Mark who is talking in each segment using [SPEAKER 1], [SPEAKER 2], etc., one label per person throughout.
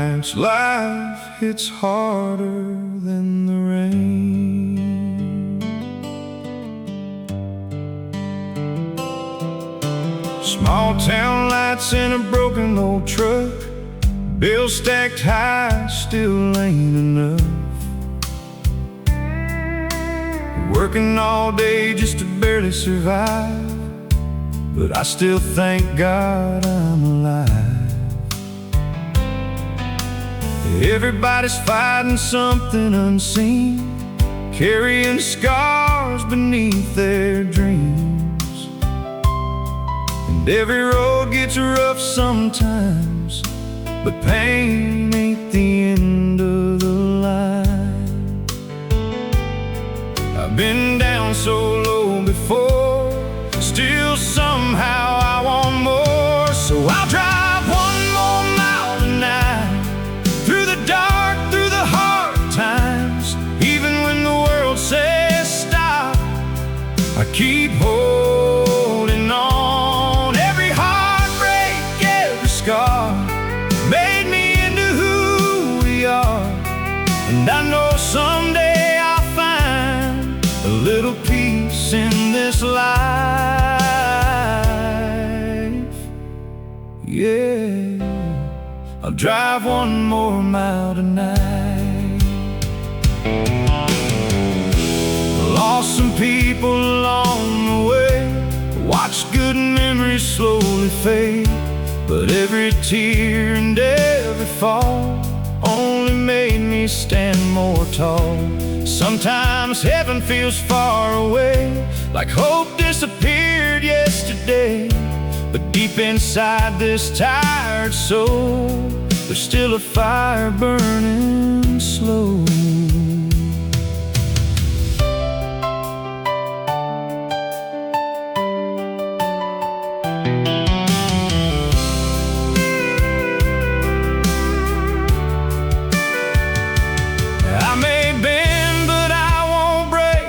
[SPEAKER 1] nights life hits harder than the rain. Small town lights in a broken old truck, bills stacked high, still ain't enough. Working all day just to barely survive, but I still thank God I'm alive. Everybody's fighting something unseen, carrying scars beneath their dreams. And every road gets rough sometimes, but pain ain't the end of the line. I've been down so low before, still somehow I want more. So I'll drive one more mile tonight, through the dark, through the hard times. Even when the world says stop, I keep holding on. Every heartbreak, every scar made me into who we are. And I know someday I'll find a little peace in this life. Yeah, I'll drive one more mile tonight. Lost some people along the way, watched good memories slowly fade. But every tear and every fall only made me stand more tall. Sometimes heaven feels far away, like hope disappeared yesterday. But deep inside this tired soul, there's still a fire burning slow. I may bend, but I won't break.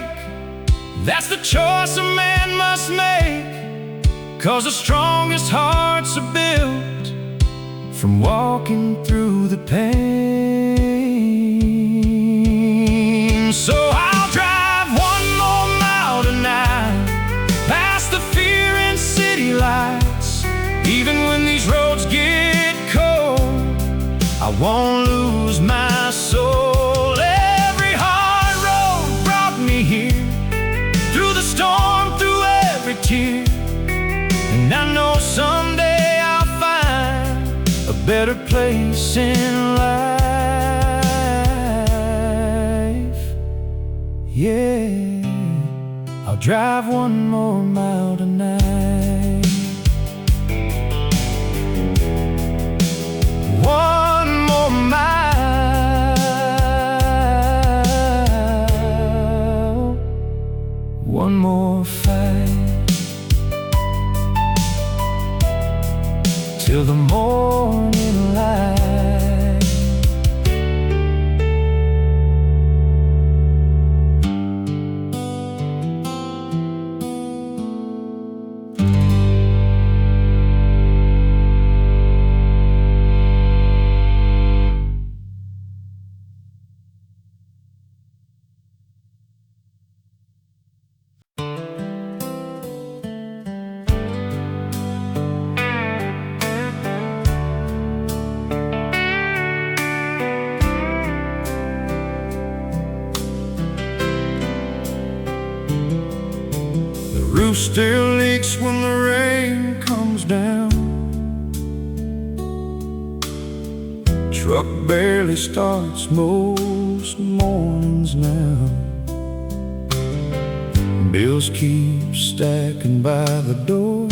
[SPEAKER 1] That's the choice a man must make. 'Cause the strongest hearts are built from walking through the pain. So I'll drive one more mile tonight, past the fear and city lights. Even when these roads get cold, I won't lose my soul. Every hard road brought me here, through the storm, through every tear. And I know someday I'll find a better place in life. Yeah, I'll drive one more mile tonight. One more mile, one more fight, till the morning light. The roof still leaks when the rain comes down. Truck barely starts most mornings now. Bills keep stacking by the door,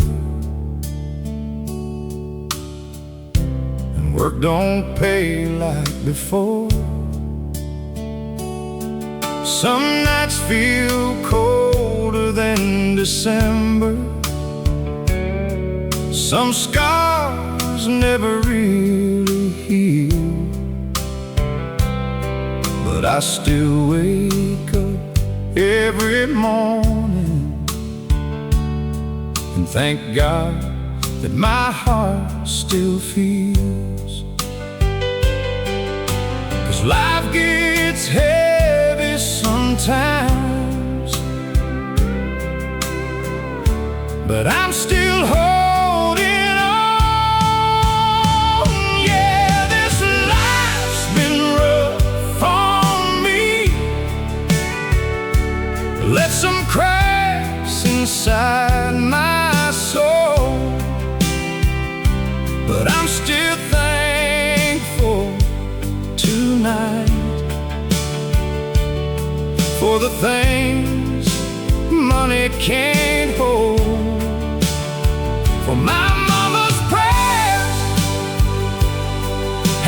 [SPEAKER 1] and work don't pay like before. Some nights feel colder than December. Some scars never really heal, but I still wake up every morning and thank God that my heart still feels. 'cause life gets heavy sometimes, but I'm still holding on. Yeah, this life's been rough on me, left some cracks inside my soul, but I'm still thankful tonight for the things money can't hold, for my mama's prayers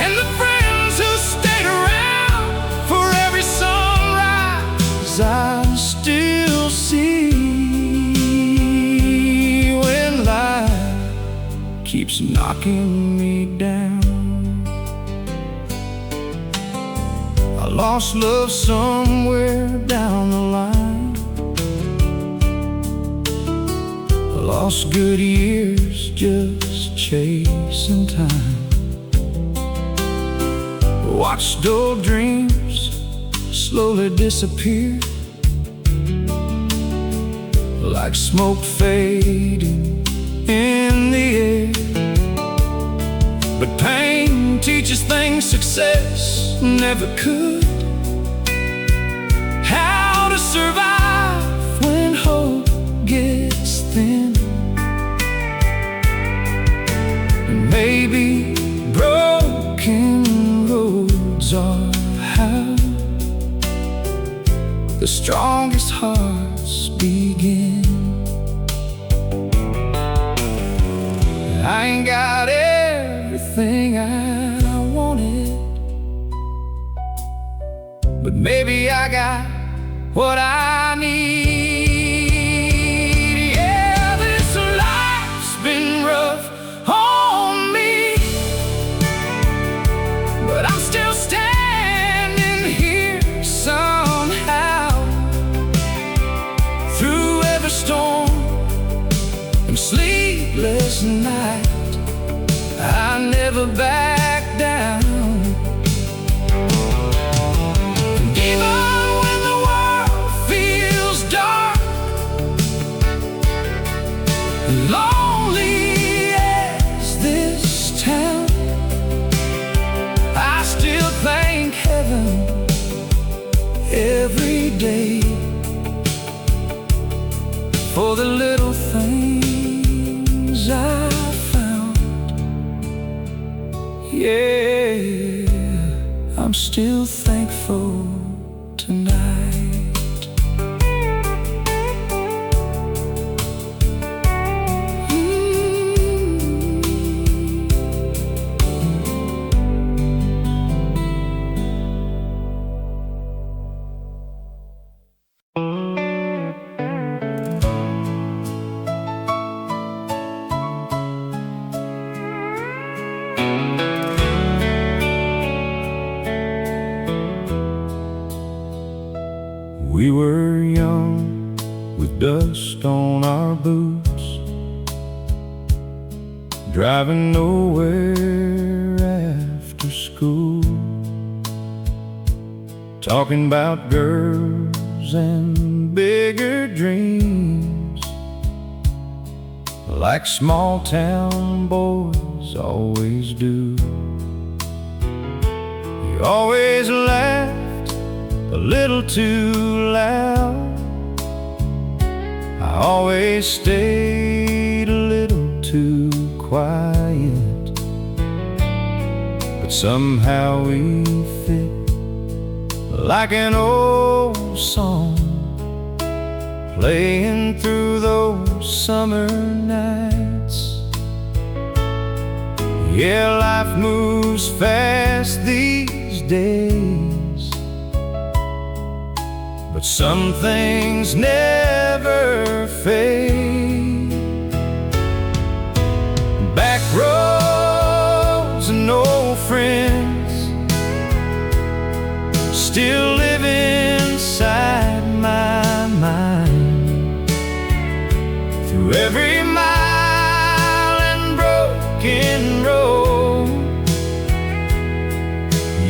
[SPEAKER 1] and the friends who stayed around, for every sunrise I still see when life keeps knocking me down. I lost love somewhere down the line, I lost good years just chasing time, watched old dreams slowly disappear, like smoke fading in the air. But pain teaches things success never could, how to survive when hope gets thin. And maybe broken roads are how the strongest hearts begin. I ain't got everything I wanted, but maybe I got what I need. Yeah, this life's been rough on me, but I'm still standing here somehow, through every storm and sleepless night. I never back down. And even when the world feels dark, lonely as this town, I still thank heaven every day for the little things I found. Yeah, I'm still thankful tonight. We were young with dust on our boots, driving nowhere after school, talking about girls and bigger dreams, like small town boys always do. You always laughed a little too loud, I always stayed a little too quiet, but somehow we fit like an old song, playing through those summer nights. Yeah, life moves fast these days, but some things never fade. Back roads and old friends still live inside my mind, through every mile and broken road.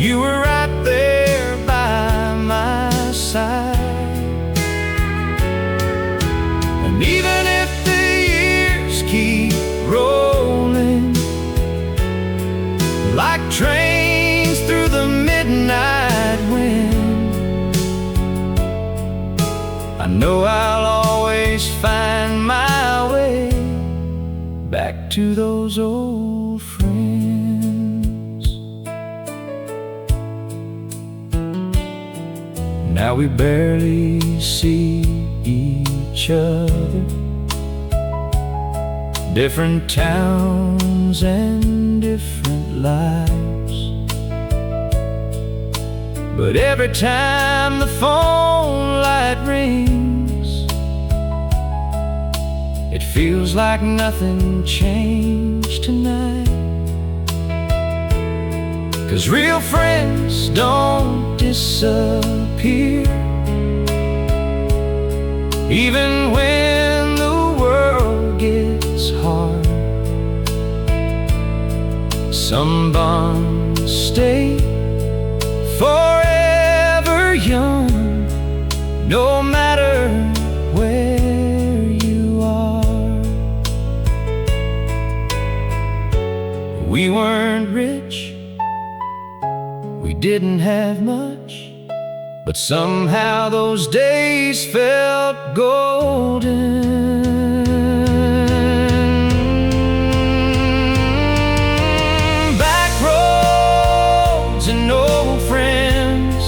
[SPEAKER 1] You were right there know I'll always find my way back to those old friends. Now we barely see each other, different towns and different lives, but every time the phone light rings, it feels like nothing changed tonight. 'Cause real friends don't disappear, even when the world gets hard. Some bonds stay forever young, no matter where you are. We weren't rich, we didn't have much, but somehow those days felt golden. Back roads and old friends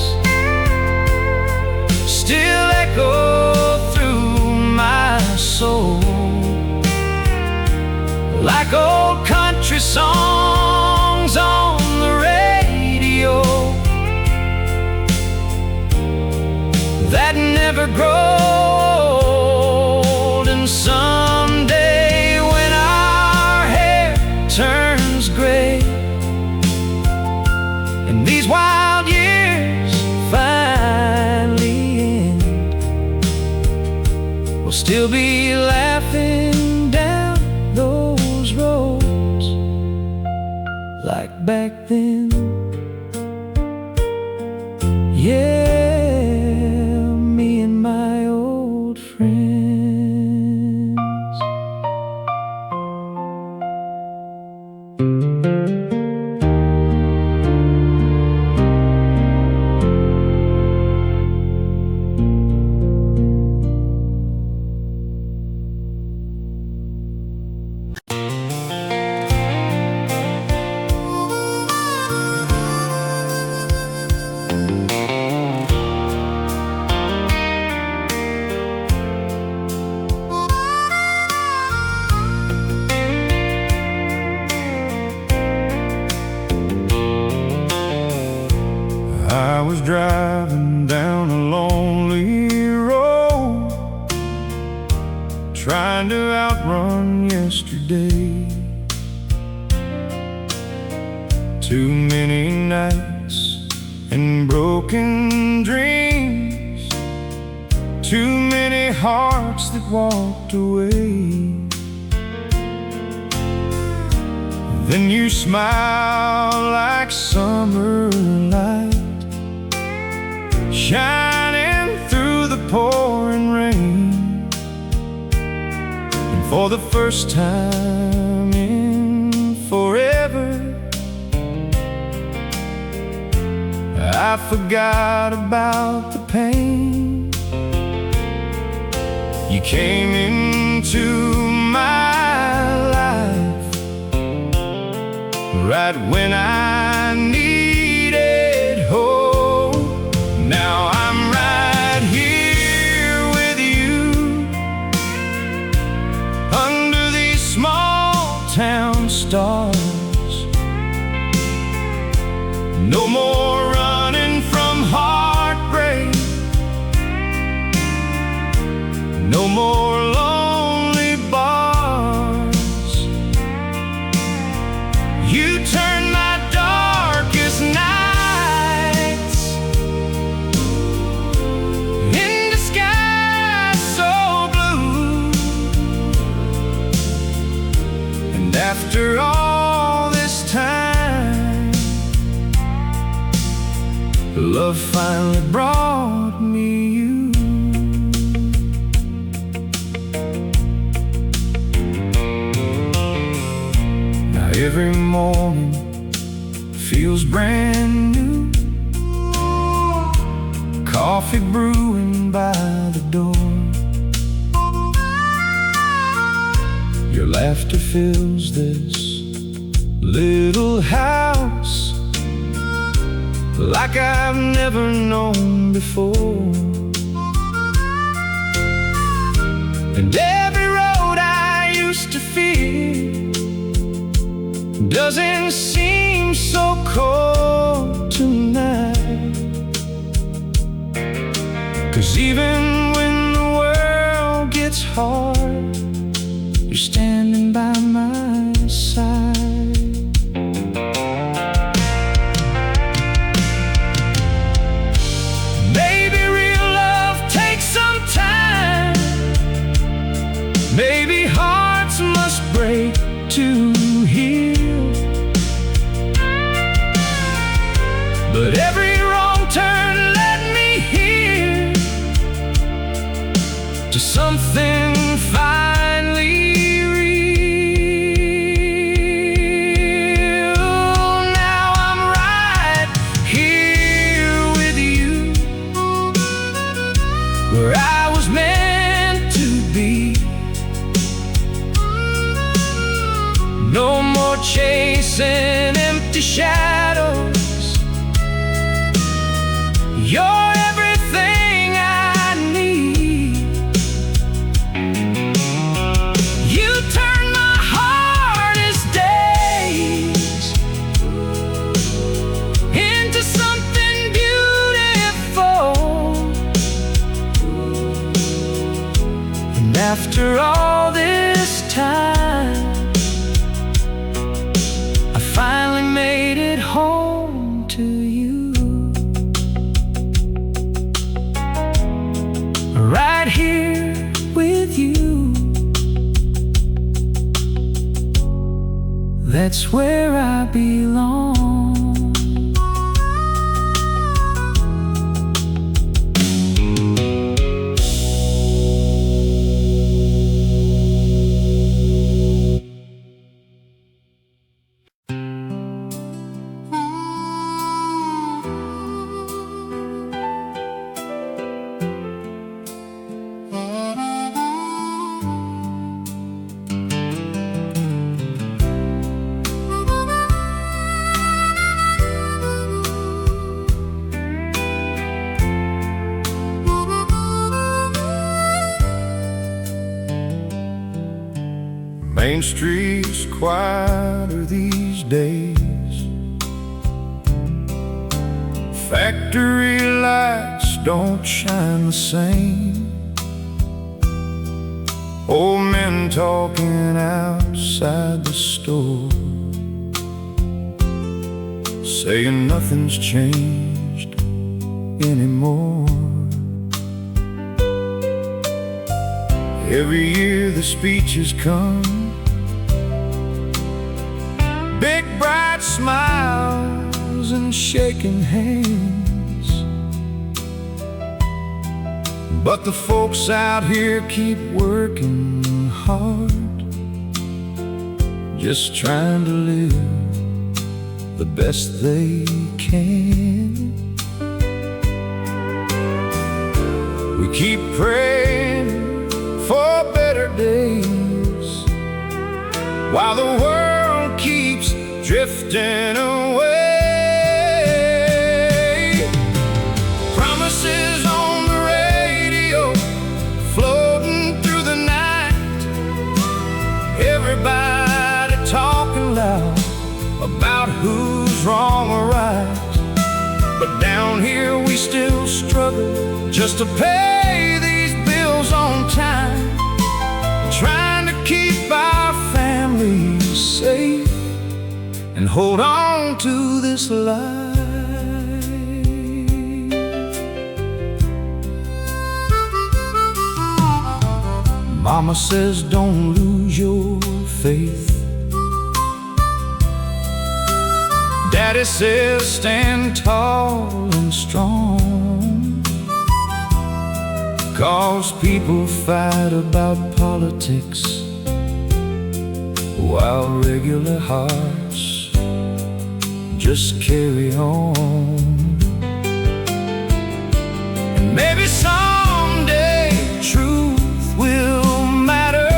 [SPEAKER 1] still echo through my soul, like old country songs on the radio that never grow old. And someday when our hair turns gray and these wild years finally end, we'll still be laughing down those roads like back then. Yeah, me and my old friends. I was driving down a lonely road, trying to outrun yesterday. Too many nights and broken dreams, too many hearts that walked away. Then you smile like summer light, shining through the pouring rain. And for the first time in forever, I forgot about the pain. You came into my life right when I needed hope. Now I'm right here with you under these small town stars. No more running from heartbreak, no more lonely bars. You turn my darkest nights into skies so blue. And after all this time, love finally brought me you. Now every morning feels brand new, coffee brewing by the door. Laughter fills this little house like I've never known before. And every road I used to fear doesn't seem so cold tonight. 'Cause even when the world gets hard, you're standing by my side. Maybe real love takes some time. Maybe hearts must break to heal. But every wrong turn led me here to something finally real. Now I'm right here with you, where I was meant to be. No more chasing empty shadows. You're everything I need. You turn my hardest days into something beautiful. And after all this time, I finally made it home to you. Right here with you. That's where I belong. Main Street's quieter these days. Factory lights don't shine the same. Old men talking outside the store, saying nothing's changed anymore. Every year the speeches come, big bright smiles and shaking hands. But the folks out here keep working hard, just trying to live the best they can. We keep praying for better days, while the world keeps drifting away. Promises on the radio, floating through the night. Everybody talking loud about who's wrong or right. But down here we still struggle just to pay these bills on time, trying to keep our families safe and hold on to this life. Mama says don't lose your faith. Daddy says stand tall and strong, 'cause people fight about politics while regular hearts just carry on. And maybe someday truth will matter,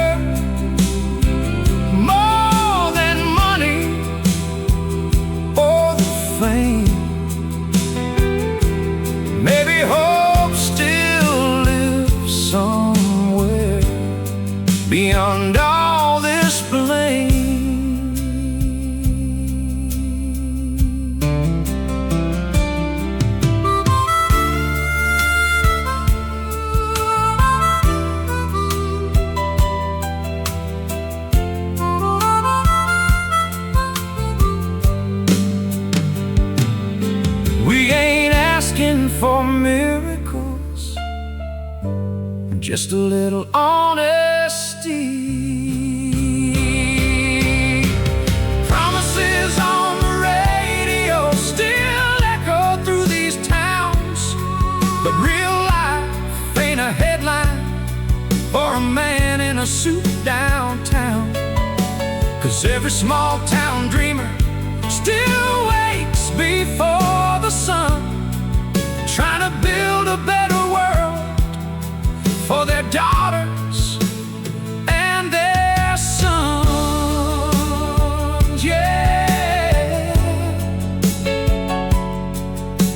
[SPEAKER 1] for miracles, just a little honesty. Promises on the radio still echo through these towns, but real life ain't a headline for a man in a suit downtown. 'Cause every small town dreamer still wakes before the sun, trying to build a better world for their daughters and their sons. Yeah,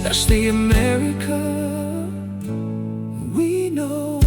[SPEAKER 1] that's the America we know.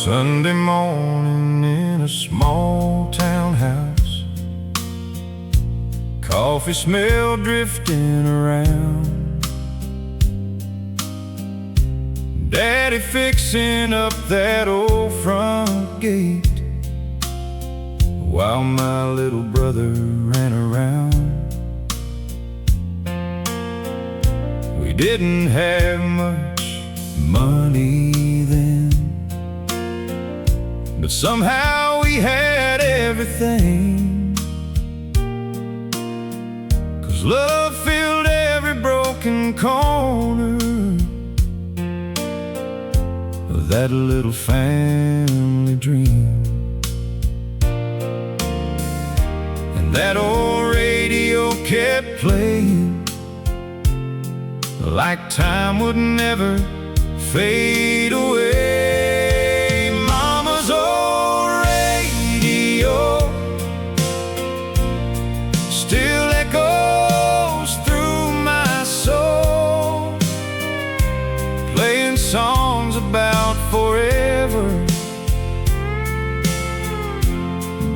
[SPEAKER 1] Sunday morning in a small town house, coffee smell drifting around, Daddy fixing up that old front gate, while my little brother ran around. We didn't have much money then, but somehow we had everything. 'Cause love filled every broken corner of that little family dream. And that old radio kept playing like time would never fade away. Still echoes through my soul, playing songs about forever,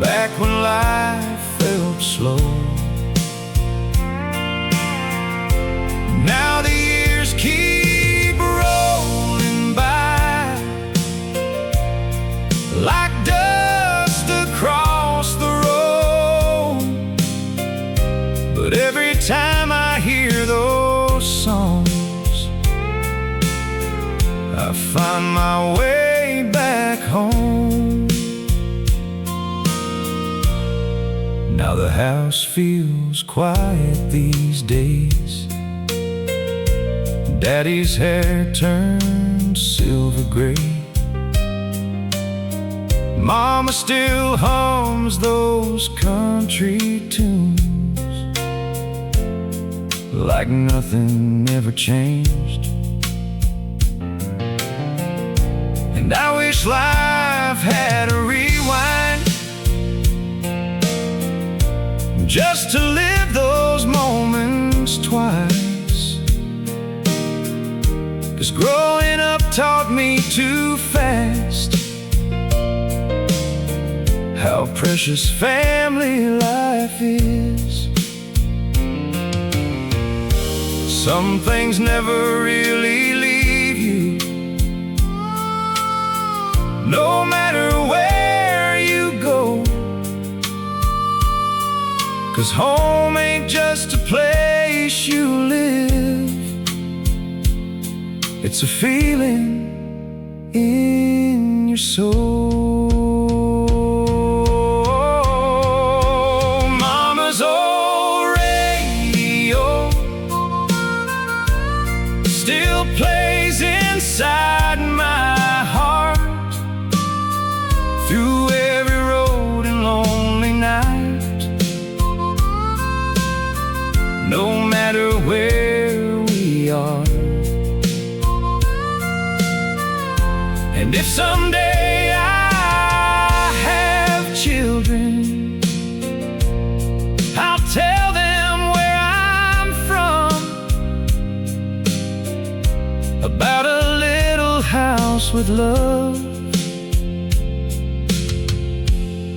[SPEAKER 1] back when life felt slow. Now the years keep rolling by like dust across the road. But every time I hear those songs, I find my way back home. Now the house feels quiet these days. Daddy's hair turned silver gray. Mama still hums those country tunes like nothing ever changed. And I wish life had a rewind, just to live those moments twice. 'Cause growing up taught me too fast how precious family life is. Some things never really leave you, no matter where you go. 'Cause home ain't just a place you live, it's a feeling in your soul. Mama's old radio still plays inside my heart, through every road and lonely night. No matter where we are, And if someday I have children, I'll tell them where I'm from, about a little house with love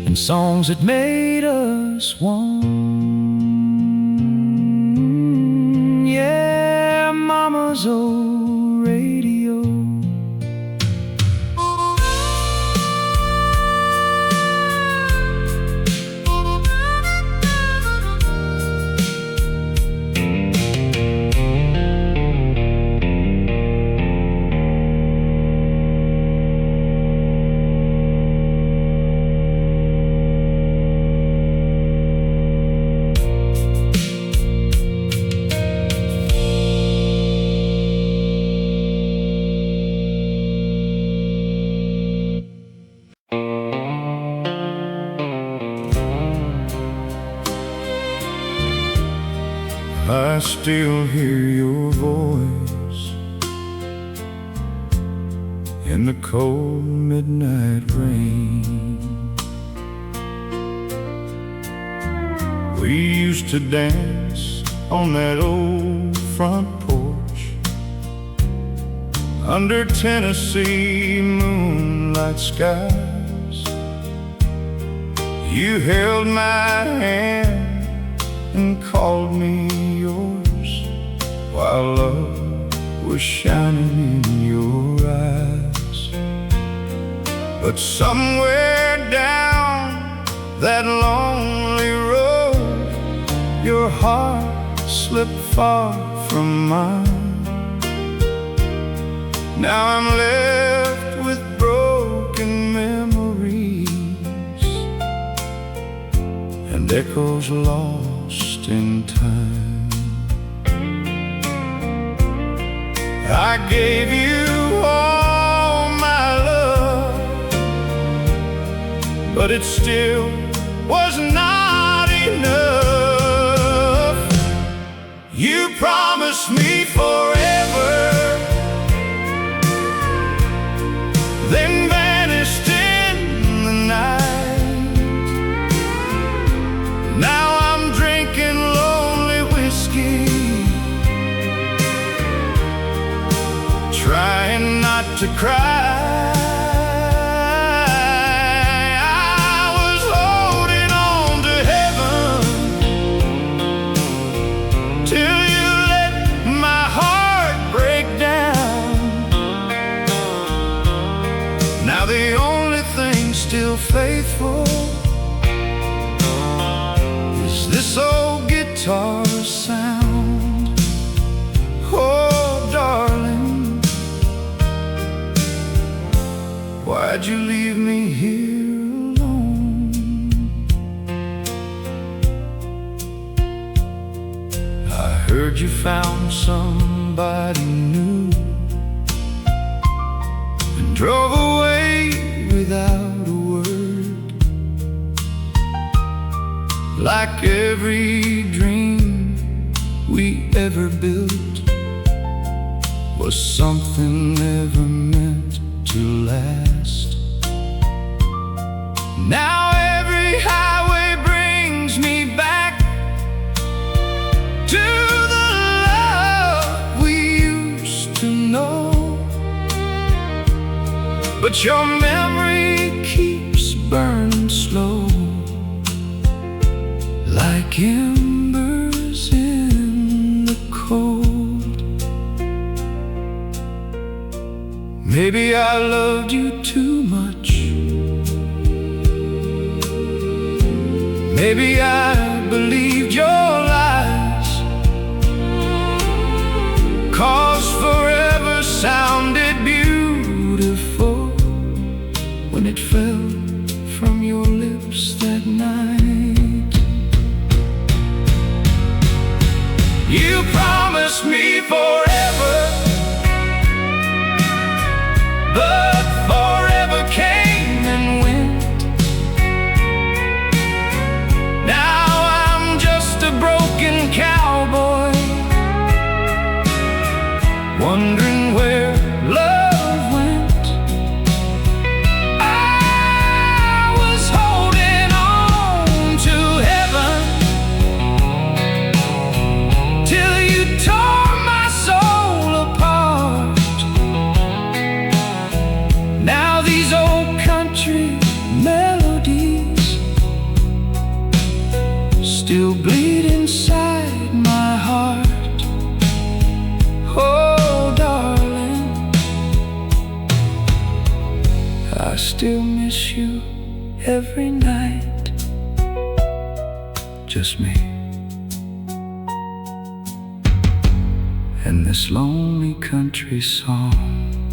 [SPEAKER 1] and songs that made us one. Yeah, Mama's old radio. I still hear your voice in the cold midnight rain. We used to dance on that old front porch under Tennessee moonlight skies. You held my hand and called me yours while love was shining in your eyes. But somewhere down that lonely road, your heart slipped far from mine. Now I'm left with broken memories and echoes lost in time. I gave you all my love, but it still was not enough. You promised me forever, then vanished in the night. Now I'm drinking lonely whiskey, trying not to cry. I was holding on to heaven till you let my heart break down. Now the only thing still faithful is this old guitar sound. Oh, darling, why'd you leave me here alone? I heard you found somebody new and drove away without a word, like every dream we ever built was something never meant to last. Now every highway brings me back to the love we used to know, but your memory keeps burning slow, like embers in the cold. Maybe I loved you too much. Maybe I believed your lies, 'cause forever sounded beautiful when it fell from your lips that night. You promised me forever, but forever came and went. Now I'm just a broken cowboy, wondering where love went. every night. Just me and this lonely country song.